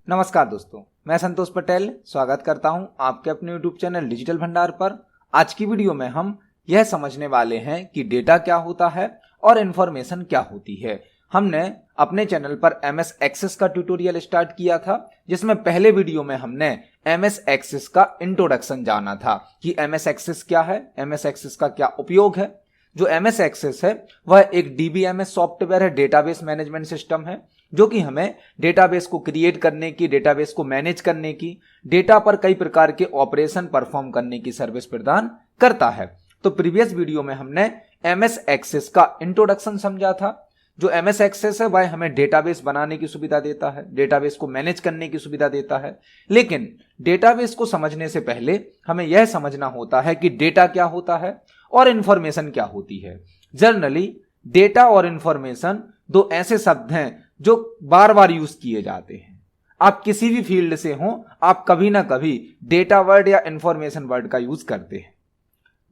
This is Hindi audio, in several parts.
नमस्कार दोस्तों, मैं संतोष पटेल स्वागत करता हूं आपके अपने YouTube चैनल डिजिटल भंडार पर। आज की वीडियो में हम यह समझने वाले हैं कि डेटा क्या होता है और इन्फॉर्मेशन क्या होती है। हमने अपने चैनल पर MS एक्सेस का ट्यूटोरियल स्टार्ट किया था, जिसमें पहले वीडियो में हमने MS एक्सेस का इंट्रोडक्शन जाना था कि MS एक्सेस क्या है, MS एक्सेस का क्या उपयोग है। जो MS एक्सेस है वह एक DBMS सॉफ्टवेयर है, डेटाबेस मैनेजमेंट सिस्टम है, जो कि हमें डेटाबेस को क्रिएट करने की, डेटाबेस को मैनेज करने की, डेटा पर कई प्रकार के ऑपरेशन परफॉर्म करने की सर्विस प्रदान करता है। तो प्रीवियस वीडियो में हमने MS एक्सेस का इंट्रोडक्शन समझा था। जो MS एक्सेस है वह हमें डेटाबेस बनाने की सुविधा देता है, डेटाबेस को मैनेज करने की सुविधा देता है। लेकिन डेटाबेस को समझने से पहले हमें यह समझना होता है कि डेटा क्या होता है और इंफॉर्मेशन क्या होती है। जनरली डेटा और इंफॉर्मेशन दो ऐसे शब्द हैं जो बार बार यूज किए जाते हैं। आप किसी भी फील्ड से हो, आप कभी ना कभी डेटा वर्ड या इंफॉर्मेशन वर्ड का यूज करते हैं।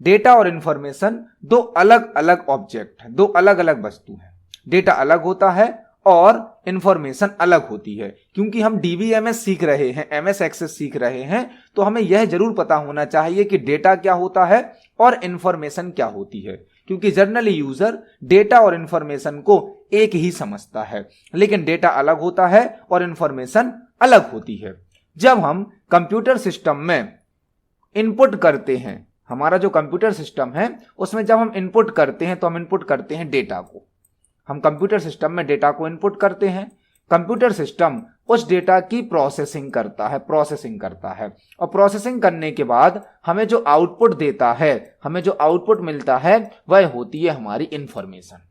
डेटा और इंफॉर्मेशन दो अलग अलग ऑब्जेक्ट हैं, दो अलग अलग वस्तु हैं। डेटा अलग होता है और इंफॉर्मेशन अलग होती है। क्योंकि हम DBMS सीख रहे हैं, MS एक्सेस सीख रहे हैं, तो हमें यह जरूर पता होना चाहिए कि डेटा क्या होता है और इंफॉर्मेशन क्या होती है। क्योंकि जनरली यूजर डेटा और इंफॉर्मेशन को एक ही समझता है, लेकिन डेटा अलग होता है और इंफॉर्मेशन अलग होती है। जब हम कंप्यूटर सिस्टम में इनपुट करते हैं, हमारा जो कंप्यूटर सिस्टम है उसमें जब हम इनपुट करते हैं तो हम इनपुट करते हैं डेटा को। हम कंप्यूटर सिस्टम में डेटा को इनपुट करते हैं, कंप्यूटर सिस्टम उस डेटा की प्रोसेसिंग करता है और प्रोसेसिंग करने के बाद हमें जो आउटपुट देता है, हमें जो आउटपुट मिलता है वह होती है हमारी इंफॉर्मेशन।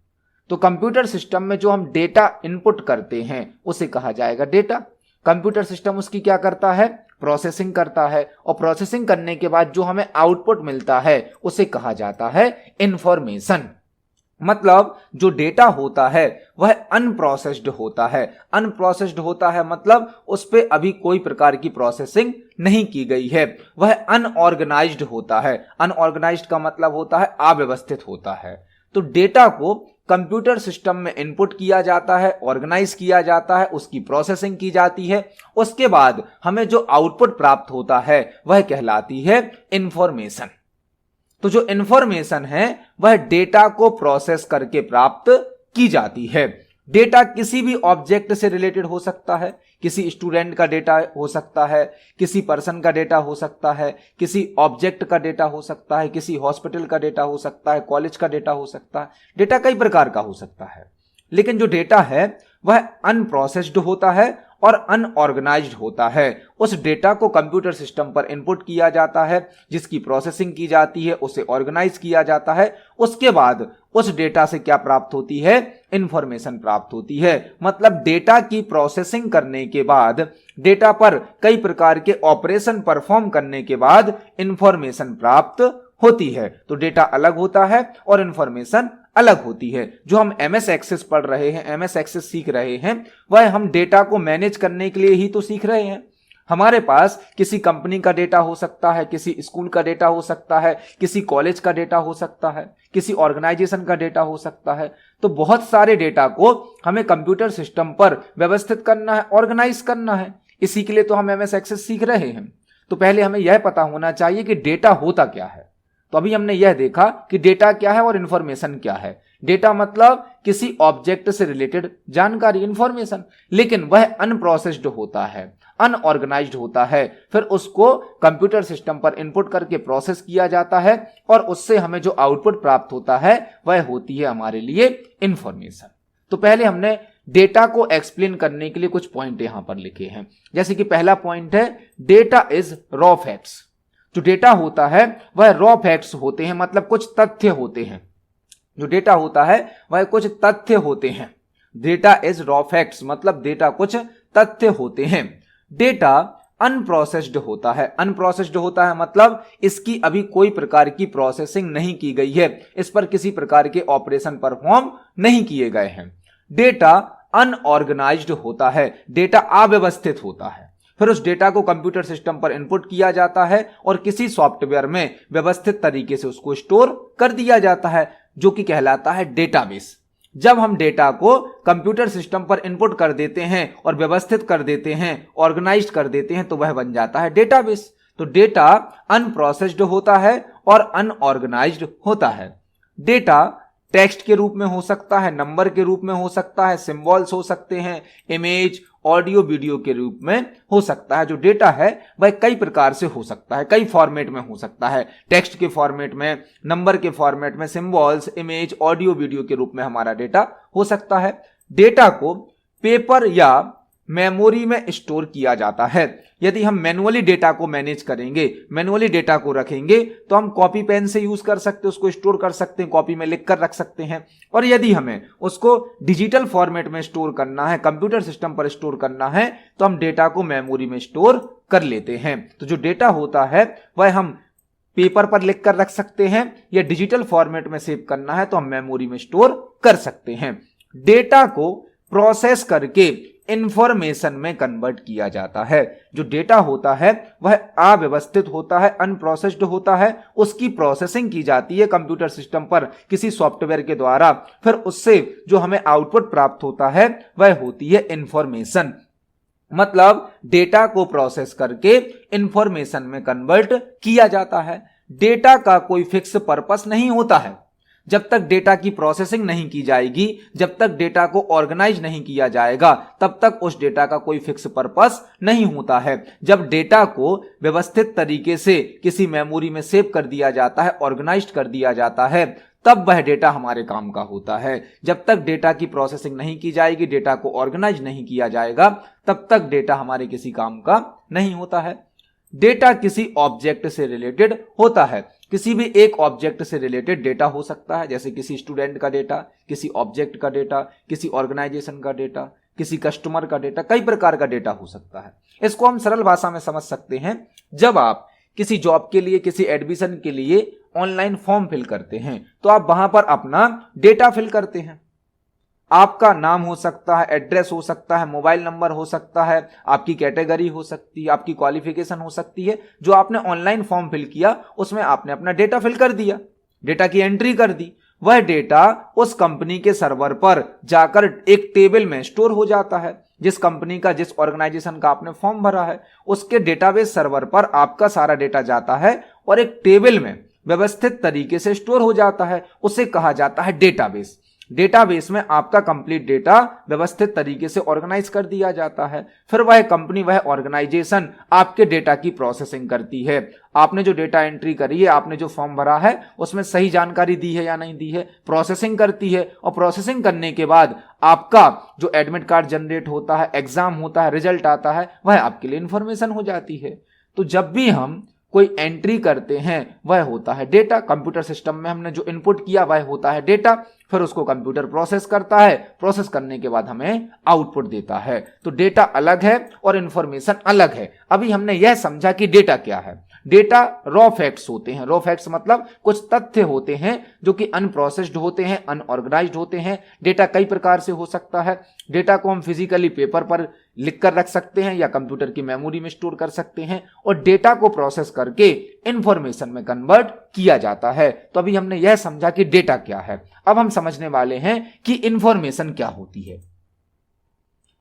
तो कंप्यूटर सिस्टम में जो हम डेटा इनपुट करते हैं उसे कहा जाएगा डेटा। कंप्यूटर सिस्टम उसकी क्या करता है, प्रोसेसिंग करता है, और प्रोसेसिंग करने के बाद जो हमें आउटपुट मिलता है उसे कहा जाता है इंफॉर्मेशन। मतलब जो डेटा होता है वह अनप्रोसेस्ड होता है। अनप्रोसेस्ड होता है मतलब उस पर अभी कोई प्रकार की प्रोसेसिंग नहीं की गई है। वह अनऑर्गेनाइज्ड होता है। अनऑर्गेनाइज्ड का मतलब होता है अव्यवस्थित होता है। तो डेटा को कंप्यूटर सिस्टम में इनपुट किया जाता है, ऑर्गेनाइज किया जाता है, उसकी प्रोसेसिंग की जाती है। उसके बाद हमें जो आउटपुट प्राप्त होता है वह कहलाती है इंफॉर्मेशन। तो जो इंफॉर्मेशन है वह डेटा को प्रोसेस करके प्राप्त की जाती है। डेटा किसी भी ऑब्जेक्ट से रिलेटेड हो सकता है, किसी स्टूडेंट का डेटा हो सकता है, किसी पर्सन का डेटा हो सकता है, किसी ऑब्जेक्ट का डेटा हो सकता है, किसी हॉस्पिटल का डेटा हो सकता है, कॉलेज का डेटा हो सकता है। डेटा कई प्रकार का हो सकता है, लेकिन जो डेटा है वह अनप्रोसेस्ड होता है और अनऑर्गेनाइज्ड होता है। उस डेटा को कंप्यूटर सिस्टम पर इनपुट किया जाता है, जिसकी प्रोसेसिंग की जाती है, उसे ऑर्गेनाइज किया जाता है। उसके बाद उस डेटा से क्या प्राप्त होती है, इंफॉर्मेशन प्राप्त होती है। मतलब डेटा की प्रोसेसिंग करने के बाद, डेटा पर कई प्रकार के ऑपरेशन परफॉर्म करने के बाद इंफॉर्मेशन प्राप्त होती है। तो डेटा अलग होता है और इंफॉर्मेशन अलग होती है। जो हम MS एक्सेस पढ़ रहे हैं, MS एक्सेस सीख रहे हैं, वह हम डेटा को मैनेज करने के लिए ही तो सीख रहे हैं। हमारे पास किसी कंपनी का डेटा हो सकता है, किसी स्कूल का डेटा हो सकता है, किसी कॉलेज का डेटा हो सकता है, किसी ऑर्गेनाइजेशन का डेटा हो सकता है। तो बहुत सारे डेटा को हमें कंप्यूटर सिस्टम पर व्यवस्थित करना है, ऑर्गेनाइज करना है। इसी के लिए तो हम MS एक्सेस सीख रहे हैं। तो पहले हमें यह पता होना चाहिए कि डेटा होता क्या है। तो अभी हमने यह देखा कि डेटा क्या है और इंफॉर्मेशन क्या है। डेटा मतलब किसी ऑब्जेक्ट से रिलेटेड जानकारी, इंफॉर्मेशन, लेकिन वह अनप्रोसेस्ड होता है, अनऑर्गेनाइज्ड होता है। फिर उसको कंप्यूटर सिस्टम पर इनपुट करके प्रोसेस किया जाता है और उससे हमें जो आउटपुट प्राप्त होता है वह होती है हमारे लिए इंफॉर्मेशन। तो पहले हमने डेटा को एक्सप्लेन करने के लिए कुछ पॉइंट यहां पर लिखे हैं। जैसे कि पहला पॉइंट है, डेटा इज रॉ फैक्ट्स। जो डेटा होता है वह रॉ फैक्ट्स होते हैं, मतलब कुछ तथ्य होते हैं। जो डेटा होता है वह कुछ तथ्य होते हैं। डेटा इज रॉ फैक्ट्स मतलब डेटा कुछ तथ्य होते हैं। डेटा अनप्रोसेस्ड होता है। अनप्रोसेस्ड होता है मतलब इसकी अभी कोई प्रकार की प्रोसेसिंग नहीं की गई है, इस पर किसी प्रकार के ऑपरेशन परफॉर्म नहीं किए गए हैं। डेटा अनऑर्गेनाइज्ड होता है, डेटा अव्यवस्थित होता है। फिर उस डेटा को कंप्यूटर सिस्टम पर इनपुट किया जाता है और किसी सॉफ्टवेयर में व्यवस्थित तरीके से उसको स्टोर कर दिया जाता है, जो कि कहलाता है डेटाबेस। जब हम डेटा को कंप्यूटर सिस्टम पर इनपुट कर देते हैं और व्यवस्थित कर देते हैं, ऑर्गेनाइज्ड कर देते हैं, तो वह बन जाता है डेटाबेस। तो डेटा अनप्रोसेस्ड होता है और अनऑर्गेनाइज्ड होता है। डेटा टेक्स्ट के रूप में हो सकता है, नंबर के रूप में हो सकता है, सिंबल्स हो सकते हैं, इमेज, ऑडियो, वीडियो के रूप में हो सकता है। जो डेटा है वह कई प्रकार से हो सकता है, कई फॉर्मेट में हो सकता है। टेक्स्ट के फॉर्मेट में, नंबर के फॉर्मेट में, सिंबल्स, इमेज, ऑडियो, वीडियो के रूप में हमारा डेटा हो सकता है। डेटा को पेपर या मेमोरी में स्टोर किया जाता है। यदि हम मैनुअली डेटा को मैनेज करेंगे, मैनुअली डेटा को रखेंगे, तो हम कॉपी पेन से यूज कर सकते हैं, उसको स्टोर कर सकते हैं, कॉपी में लिख कर रख सकते हैं। और यदि हमें उसको डिजिटल फॉर्मेट में स्टोर करना है, कंप्यूटर सिस्टम पर स्टोर करना है, तो हम डेटा को मेमोरी में स्टोर कर लेते हैं। तो जो डेटा होता है वह हम पेपर पर लिख कर रख सकते हैं, या डिजिटल फॉर्मेट में सेव करना है तो हम मेमोरी में स्टोर कर सकते हैं। डेटा को प्रोसेस करके इंफॉर्मेशन में कन्वर्ट किया जाता है। जो डेटा होता है वह अव्यवस्थित होता है, अनप्रोसेस्ड होता है, उसकी प्रोसेसिंग की जाती है कंप्यूटर सिस्टम पर किसी सॉफ्टवेयर के द्वारा, फिर उससे जो हमें आउटपुट प्राप्त होता है वह होती है इंफॉर्मेशन। मतलब डेटा को प्रोसेस करके इंफॉर्मेशन में कन्वर्ट किया जाता है। डेटा का कोई फिक्स पर्पस नहीं होता है। जब तक डेटा की प्रोसेसिंग नहीं की जाएगी, जब तक डेटा को ऑर्गेनाइज नहीं किया जाएगा, तब तक उस डेटा का कोई फिक्स पर्पस नहीं होता है। जब डेटा को व्यवस्थित तरीके से किसी मेमोरी में सेव कर दिया जाता है, ऑर्गेनाइज्ड कर दिया जाता है, तब वह डेटा हमारे काम का होता है। जब तक डेटा की प्रोसेसिंग नहीं की जाएगी, डेटा को ऑर्गेनाइज नहीं किया जाएगा, तब तक डेटा हमारे किसी काम का नहीं होता है। डेटा किसी ऑब्जेक्ट से रिलेटेड होता है। किसी भी एक ऑब्जेक्ट से रिलेटेड डेटा हो सकता है, जैसे किसी स्टूडेंट का डेटा, किसी ऑब्जेक्ट का डेटा, किसी ऑर्गेनाइजेशन का डेटा, किसी कस्टमर का डेटा, कई प्रकार का डेटा हो सकता है। इसको हम सरल भाषा में समझ सकते हैं। जब आप किसी जॉब के लिए, किसी एडमिशन के लिए ऑनलाइन फॉर्म फिल करते हैं, तो आप वहां पर अपना डेटा फिल करते हैं। आपका नाम हो सकता है, एड्रेस हो सकता है, मोबाइल नंबर हो सकता है, आपकी कैटेगरी हो सकती है, आपकी क्वालिफिकेशन हो सकती है। जो आपने ऑनलाइन फॉर्म फिल किया उसमें आपने अपना डेटा फिल कर दिया, डेटा की एंट्री कर दी। वह डेटा उस कंपनी के सर्वर पर जाकर एक टेबल में स्टोर हो जाता है। जिस कंपनी का, जिस ऑर्गेनाइजेशन का आपने फॉर्म भरा है, उसके डेटाबेस सर्वर पर आपका सारा डेटा जाता है और एक टेबल में व्यवस्थित तरीके से स्टोर हो जाता है। उसे कहा जाता है डेटाबेस। डेटाबेस में आपका कंप्लीट डेटा व्यवस्थित तरीके से ऑर्गेनाइज कर दिया जाता है। फिर वह कंपनी, वह ऑर्गेनाइजेशन आपके डेटा की प्रोसेसिंग करती है। आपने जो डेटा एंट्री करी है, आपने जो फॉर्म भरा है, उसमें सही जानकारी दी है या नहीं दी है, प्रोसेसिंग करती है। और प्रोसेसिंग करने के बाद आपका जो एडमिट कार्ड जनरेट होता है, एग्जाम होता है, रिजल्ट आता है, वह आपके लिए इंफॉर्मेशन हो जाती है। तो जब भी हम कोई एंट्री करते हैं वह होता है डेटा। कंप्यूटर सिस्टम में हमने जो इनपुट किया वह होता है डेटा। फिर उसको कंप्यूटर प्रोसेस करता है, प्रोसेस करने के बाद हमें आउटपुट देता है। तो डेटा अलग है और इंफॉर्मेशन अलग है। अभी हमने यह समझा कि डेटा क्या है। डेटा रॉ फैक्ट्स होते हैं। रॉ फैक्ट्स मतलब कुछ तथ्य होते हैं जो कि अनप्रोसेस्ड होते हैं, अनऑर्गेनाइज्ड होते हैं। डेटा कई प्रकार से हो सकता है। डेटा को हम फिजिकली पेपर पर लिख कर रख सकते हैं या कंप्यूटर की मेमोरी में स्टोर कर सकते हैं, और डेटा को प्रोसेस करके इंफॉर्मेशन में कन्वर्ट किया जाता है। तो अभी हमने यह समझा कि डेटा क्या है। अब हम समझने वाले हैं कि इंफॉर्मेशन क्या होती है।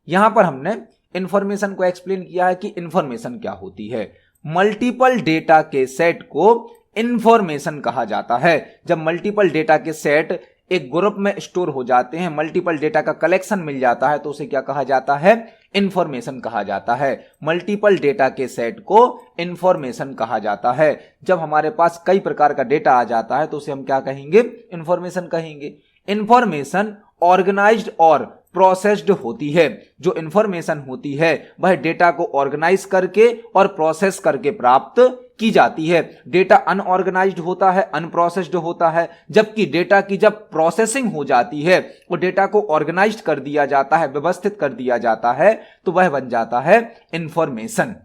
यहां पर हमने इंफॉर्मेशन को एक्सप्लेन किया है कि इंफॉर्मेशन क्या होती है। मल्टीपल डेटा के सेट को इंफॉर्मेशन कहा जाता है। जब मल्टीपल डेटा के सेट एक ग्रुप में स्टोर हो जाते हैं, मल्टीपल डेटा का कलेक्शन मिल जाता है, तो उसे क्या कहा जाता है? इंफॉर्मेशन कहा जाता है। मल्टीपल डेटा के सेट को इंफॉर्मेशन कहा जाता है। जब हमारे पास कई प्रकार का डेटा आ जाता है तो उसे हम क्या कहेंगे? इंफॉर्मेशन कहेंगे। इंफॉर्मेशन ऑर्गेनाइज्ड और प्रोसेस्ड होती है। जो इंफॉर्मेशन होती है वह डेटा को ऑर्गेनाइज करके और प्रोसेस करके प्राप्त की जाती है। डेटा अनऑर्गेनाइज्ड होता है, अनप्रोसेस्ड होता है, जबकि डेटा की जब प्रोसेसिंग हो जाती है, वो डेटा को ऑर्गेनाइज्ड कर दिया जाता है, व्यवस्थित कर दिया जाता है, तो वह बन जाता है इंफॉर्मेशन।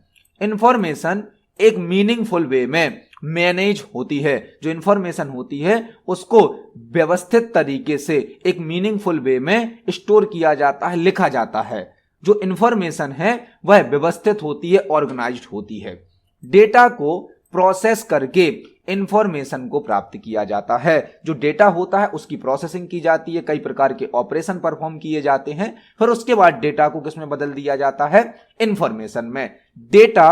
इंफॉर्मेशन एक मीनिंगफुल वे में मैनेज होती है। जो इंफॉर्मेशन होती है उसको व्यवस्थित तरीके से एक मीनिंगफुल वे में स्टोर किया जाता है, लिखा जाता है। जो इंफॉर्मेशन है वह व्यवस्थित होती है, ऑर्गेनाइज्ड होती है। डेटा को प्रोसेस करके इंफॉर्मेशन को प्राप्त किया जाता है। जो डेटा होता है उसकी प्रोसेसिंग की जाती है, कई प्रकार के ऑपरेशन परफॉर्म किए जाते हैं, फिर उसके बाद डेटा को किसमें बदल दिया जाता है, इंफॉर्मेशन में। डेटा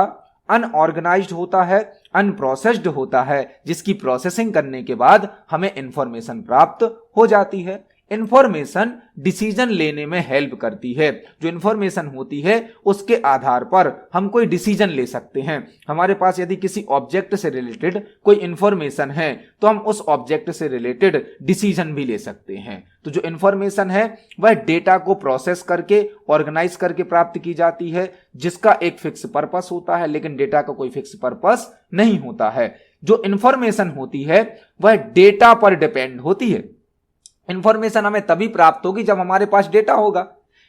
अनऑर्गेनाइज्ड होता है, अनप्रोसेस्ड होता है, जिसकी प्रोसेसिंग करने के बाद हमें इंफॉर्मेशन प्राप्त हो जाती है। इंफॉर्मेशन डिसीजन लेने में हेल्प करती है। जो इंफॉर्मेशन होती है उसके आधार पर हम कोई डिसीजन ले सकते हैं। हमारे पास यदि किसी ऑब्जेक्ट से रिलेटेड कोई इंफॉर्मेशन है तो हम उस ऑब्जेक्ट से रिलेटेड डिसीजन भी ले सकते हैं। तो जो इंफॉर्मेशन है वह डेटा को प्रोसेस करके ऑर्गेनाइज करके प्राप्त की जाती है, जिसका एक फिक्स पर्पस होता है, लेकिन डेटा का कोई फिक्स पर्पस नहीं होता है। जो इंफॉर्मेशन होती है वह डेटा पर डिपेंड होती है। इंफॉर्मेशन हमें तभी प्राप्त होगी जब हमारे पास डेटा होगा,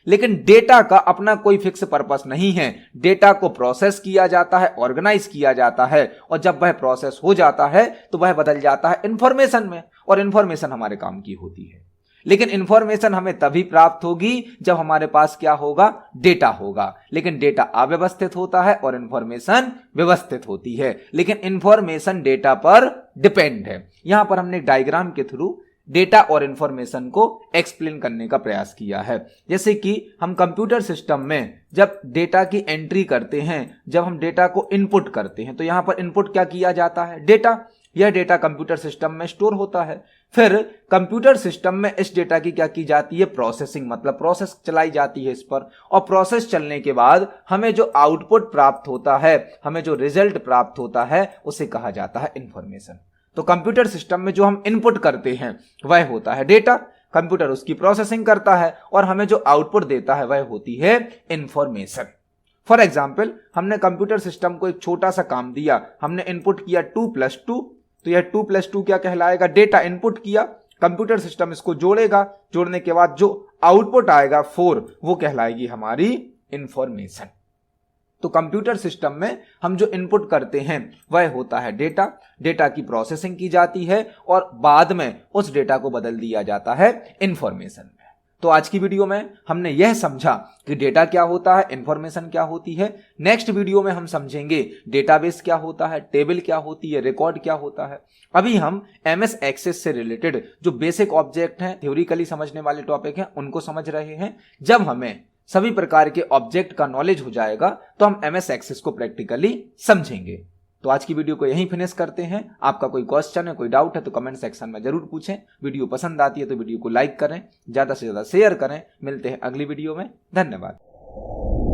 लेकिन डेटा का अपना कोई फिक्स पर्पस नहीं है। डेटा को प्रोसेस किया जाता है, ऑर्गेनाइज किया जाता है, और जब वह प्रोसेस हो जाता है तो वह बदल जाता है इंफॉर्मेशन में, और इंफॉर्मेशन हमारे काम की होती है। लेकिन इंफॉर्मेशन हमें तभी प्राप्त होगी जब हमारे पास क्या होगा, डेटा होगा। लेकिन डेटा अव्यवस्थित होता है और इंफॉर्मेशन व्यवस्थित होती है, लेकिन इंफॉर्मेशन डेटा पर डिपेंड है। यहां पर हमने एक डायग्राम के थ्रू डेटा और इंफॉर्मेशन को एक्सप्लेन करने का प्रयास किया है। जैसे कि हम कंप्यूटर सिस्टम में जब डेटा की एंट्री करते हैं, जब हम डेटा को इनपुट करते हैं, तो यहां पर इनपुट क्या किया जाता है, डेटा। यह डेटा कंप्यूटर सिस्टम में स्टोर होता है। फिर कंप्यूटर सिस्टम में इस डेटा की क्या की जाती है, प्रोसेसिंग, मतलब प्रोसेस चलाई जाती है इस पर, और प्रोसेस चलने के बाद हमें जो आउटपुट प्राप्त होता है, हमें जो रिजल्ट प्राप्त होता है, उसे कहा जाता है इंफॉर्मेशन। तो कंप्यूटर सिस्टम में जो हम इनपुट करते हैं वह होता है डेटा, कंप्यूटर उसकी प्रोसेसिंग करता है और हमें जो आउटपुट देता है वह होती है इंफॉर्मेशन। फॉर एग्जाम्पल, हमने कंप्यूटर सिस्टम को एक छोटा सा काम दिया, हमने इनपुट किया 2+2, तो यह 2+2 क्या कहलाएगा, डेटा इनपुट किया, कंप्यूटर सिस्टम इसको जोड़ेगा, जोड़ने के बाद जो आउटपुट आएगा 4, वो कहलाएगी हमारी इंफॉर्मेशन। तो कंप्यूटर सिस्टम में हम जो इनपुट करते हैं वह होता है डेटा, डेटा की प्रोसेसिंग की जाती है और बाद में उस डेटा को बदल दिया जाता है इंफॉर्मेशन में। तो आज की वीडियो में हमने यह समझा कि डेटा क्या होता है, इंफॉर्मेशन क्या होती है। नेक्स्ट वीडियो में हम समझेंगे डेटाबेस क्या होता है, टेबल क्या होती है, रिकॉर्ड क्या होता है। अभी हम एमएस एक्सेस से रिलेटेड जो बेसिक ऑब्जेक्ट हैं, थ्योरिकली समझने वाले टॉपिक हैं, उनको समझ रहे हैं। जब हमें सभी प्रकार के ऑब्जेक्ट का नॉलेज हो जाएगा तो हम एमएस एक्सेस को प्रैक्टिकली समझेंगे। तो आज की वीडियो को यहीं फिनिश करते हैं। आपका कोई क्वेश्चन है, कोई डाउट है तो कमेंट सेक्शन में जरूर पूछें। वीडियो पसंद आती है तो वीडियो को लाइक करें, ज्यादा से ज्यादा शेयर करें। मिलते हैं अगली वीडियो में। धन्यवाद।